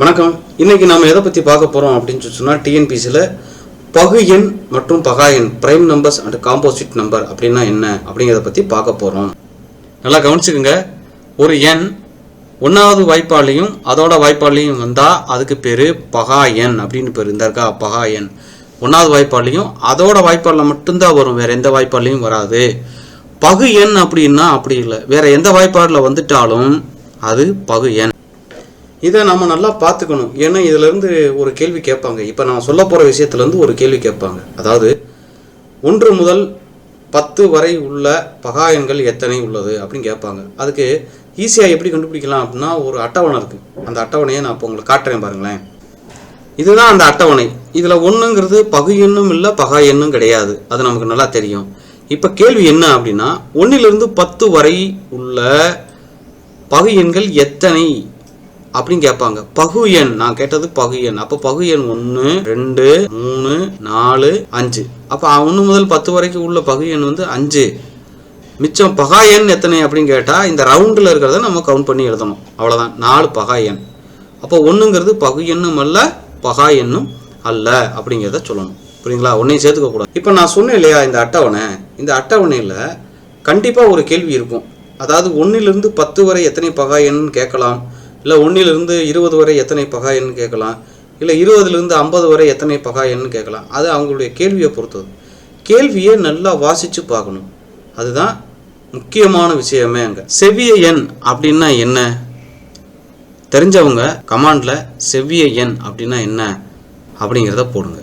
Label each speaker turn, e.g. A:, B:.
A: வணக்கம். இன்னைக்கு நாம எதை பத்தி பார்க்க போறோம் அப்படின்னு சொன்னா டிஎன்பிசியில் பகு எண் மற்றும் பகா எண் prime numbers and composite number அப்படின்னா என்ன அப்படிங்கிறத பத்தி பார்க்க போறோம். நல்லா கவனிச்சுக்கோங்க. ஒரு எண் ஒன்றாவது வாய்ப்பாலையும் அதோட வாய்ப்பாலையும் வந்தா அதுக்கு பேரு பகா எண் அப்படின்னு பேர். இந்த இருக்கா பகா எண் ஒன்றாவது வாய்ப்பாலையும் அதோட வாய்ப்பாலில் மட்டும்தான் வரும், வேற எந்த வாய்ப்பாலையும் வராது. பகு எண் அப்படின்னா அப்படி இல்லை, வேற எந்த வாய்ப்பாடில் வந்துட்டாலும் அது பகு எண். இதை நம்ம நல்லா பார்த்துக்கணும். ஏன்னா இதுலேருந்து ஒரு கேள்வி கேட்பாங்க. இப்போ நான் சொல்ல போகிற விஷயத்துலேருந்து ஒரு கேள்வி கேட்பாங்க. அதாவது 1 முதல் 10 வரை உள்ள பகா எண்கள் எத்தனை உள்ளது அப்படின்னு கேட்பாங்க. அதுக்கு ஈஸியாக எப்படி கண்டுபிடிக்கலாம் அப்படின்னா ஒரு அட்டவணை இருக்குது. அந்த அட்டவணையை நான் இப்போ உங்களுக்கு காட்டுறேன் பாருங்களேன். இதுதான் அந்த அட்டவணை. இதில் 1ங்கிறது பகு எண்ணும் இல்லை பகா எண்ணும் கிடையாது, அது நமக்கு நல்லா தெரியும். இப்போ கேள்வி என்ன அப்படின்னா 1லிருந்து 10 வரை உள்ள பகு எண்கள் எத்தனை அப்படின்னு கேட்பாங்க. பகு எண் நான் கேட்டது பகு எண். அப்போ பகு எண் 1 2 3 4 5. அப்போ 1 முதல் 10 வரைக்கும் உள்ள பகு எண் 5. மிச்சம் பகா எண் எத்தனை அப்படின்னு கேட்டால் இந்த ரவுண்டில் இருக்கிறத நம்ம கவுண்ட் பண்ணி எழுதணும், அவ்வளோதான். 4 பகா எண். அப்போ 1ங்கிறது பகு எண்ணும் அல்ல பகா எண்ணும் அல்ல அப்படிங்கிறத சொல்லணும். புரியுங்களா? ஒன்றையும் சேர்த்துக்க கூடாது. இப்போ நான் சொன்னேன் இல்லையா இந்த அட்டவணை, இந்த அட்டவணையில் கண்டிப்பாக ஒரு கேள்வி இருக்கும். அதாவது 1லிருந்து 10 வரை எத்தனை பகா எண் கேட்கலாம், இல்லை 1லிருந்து 20 வரை எத்தனை பகா எண் கேட்கலாம், இல்லை 20லிருந்து 50 வரை எத்தனை பகா எண் கேட்கலாம். அது அவங்களுடைய கேள்வியை பொறுத்தது. கேள்வியை நல்லா வாசித்து பார்க்கணும், அதுதான் முக்கியமான விஷயமே. அங்கே செவ்விய எண் அப்படின்னா என்ன தெரிஞ்சவங்க கமாண்டில் செவ்விய எண் அப்படின்னா என்ன அப்படிங்கிறத போடுங்க.